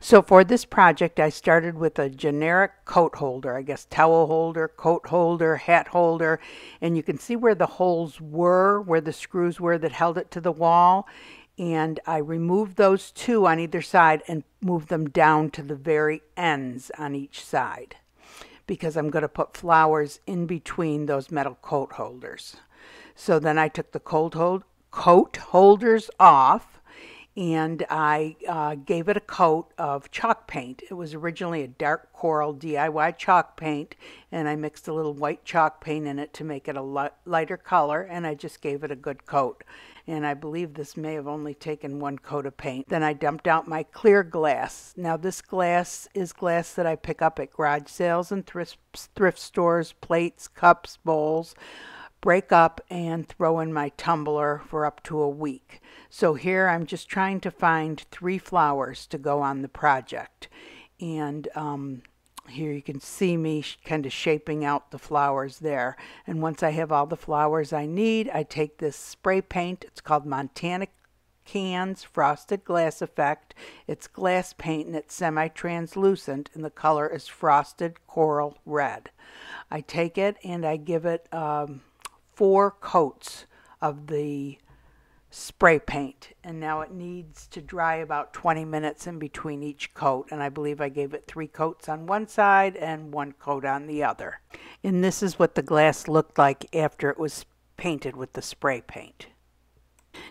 So for this project, I started with a generic coat holder, I guess towel holder, coat holder, hat holder, and you can see where the holes were, where the screws were that held it to the wall. And I removed those two on either side and moved them down to the very ends on each side, because I'm going to put flowers in between those metal coat holders. So then I took the coat holders off, and I gave it a coat of chalk paint. It was originally a dark coral DIY chalk paint, and I mixed a little white chalk paint in it to make it a lighter color, and I just gave it a good coat. And I believe this may have only taken one coat of paint. Then I dumped out my clear glass. Now this glass is glass that I pick up at garage sales and thrift stores, plates, cups, bowls, break up and throw in my tumbler for up to a week. So here I'm just trying to find 3 flowers to go on the project. And here you can see me kind of shaping out the flowers there. And once I have all the flowers I need, I take this spray paint. It's called Montana Cans Frosted Glass Effect. It's glass paint and it's semi-translucent, and the color is frosted coral red. I take it and I give it 4 coats of the spray paint, and now it needs to dry about 20 minutes in between each coat, and I believe I gave it 3 coats on one side and 1 coat on the other. And this is what the glass looked like after it was painted with the spray paint.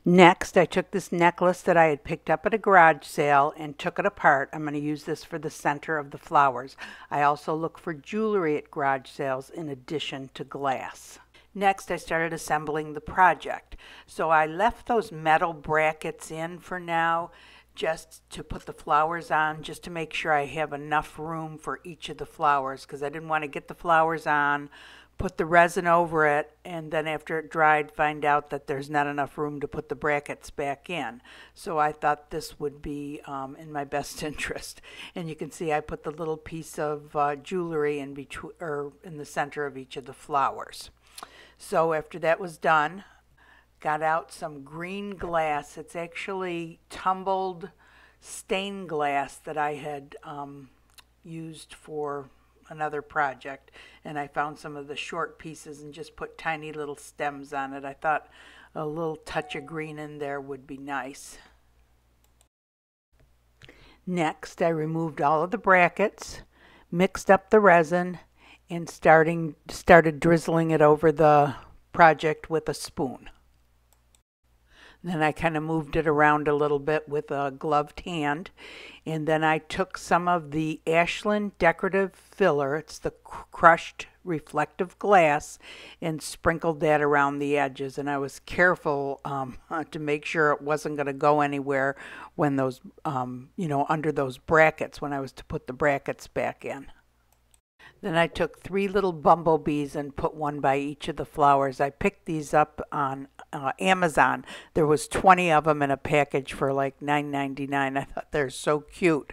Next, I took this necklace that I had picked up at a garage sale and took it apart. I'm going to use this for the center of the flowers. I also look for jewelry at garage sales in addition to glass. Next, I started assembling the project. So I left those metal brackets in for now, just to put the flowers on, just to make sure I have enough room for each of the flowers, because I didn't want to get the flowers on, put the resin over it, and then after it dried, find out that there's not enough room to put the brackets back in. So I thought this would be in my best interest. And you can see I put the little piece of jewelry in between, or in the center of each of the flowers. So after that was done, got out some green glass. It's actually tumbled stained glass that I had used for another project, and I found some of the short pieces and just put tiny little stems on it. I thought a little touch of green in there would be nice. Next, I removed all of the brackets, mixed up the resin, and started drizzling it over the project with a spoon. Then I kind of moved it around a little bit with a gloved hand, and then I took some of the Ashland decorative filler, it's the crushed reflective glass, and sprinkled that around the edges. And I was careful to make sure it wasn't going to go anywhere when those, under those brackets, when I was to put the brackets back in. Then I took 3 little bumblebees and put one by each of the flowers. I picked these up on Amazon. There was 20 of them in a package for like $9.99. I thought they're so cute.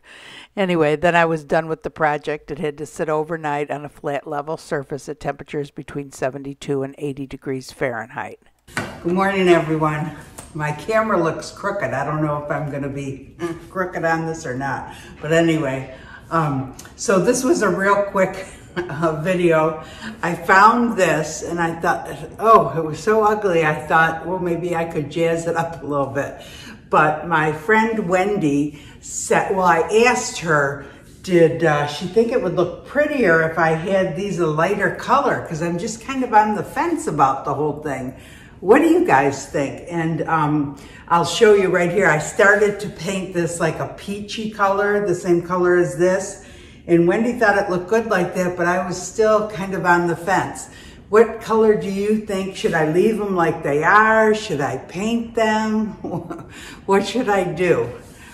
Anyway, then I was done with the project. It had to sit overnight on a flat level surface at temperatures between 72 and 80 degrees Fahrenheit. Good morning, everyone. My camera looks crooked. I don't know if I'm going to be crooked on this or not. But anyway, so this was a real quick video. I found this and I thought, oh, it was so ugly. I thought, well, maybe I could jazz it up a little bit. But my friend Wendy said, well, I asked her, did she think it would look prettier if I had these a lighter color? Because I'm just kind of on the fence about the whole thing. What do you guys think? And I'll show you right here. I started to paint this like a peachy color, the same color as this. And Wendy thought it looked good like that, but I was still kind of on the fence. What color do you think? Should I leave them like they are? Should I paint them? What should I do?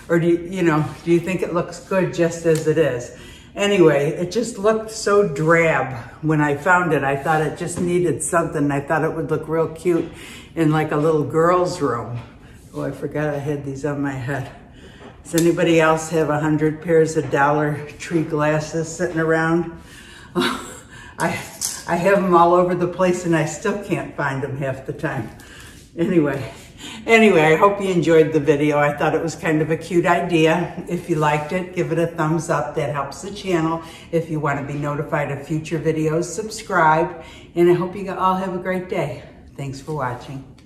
Or do you think it looks good just as it is? Anyway, it just looked so drab when I found it. I thought it just needed something. I thought it would look real cute in like a little girl's room. Oh, I forgot I had these on my head. Does anybody else have 100 pairs of Dollar Tree glasses sitting around? I have them all over the place and I still can't find them half the time. Anyway, Anyway, I hope you enjoyed the video. I thought it was kind of a cute idea. If you liked it, give it a thumbs up. That helps the channel. If you want to be notified of future videos, subscribe. And I hope you all have a great day. Thanks for watching.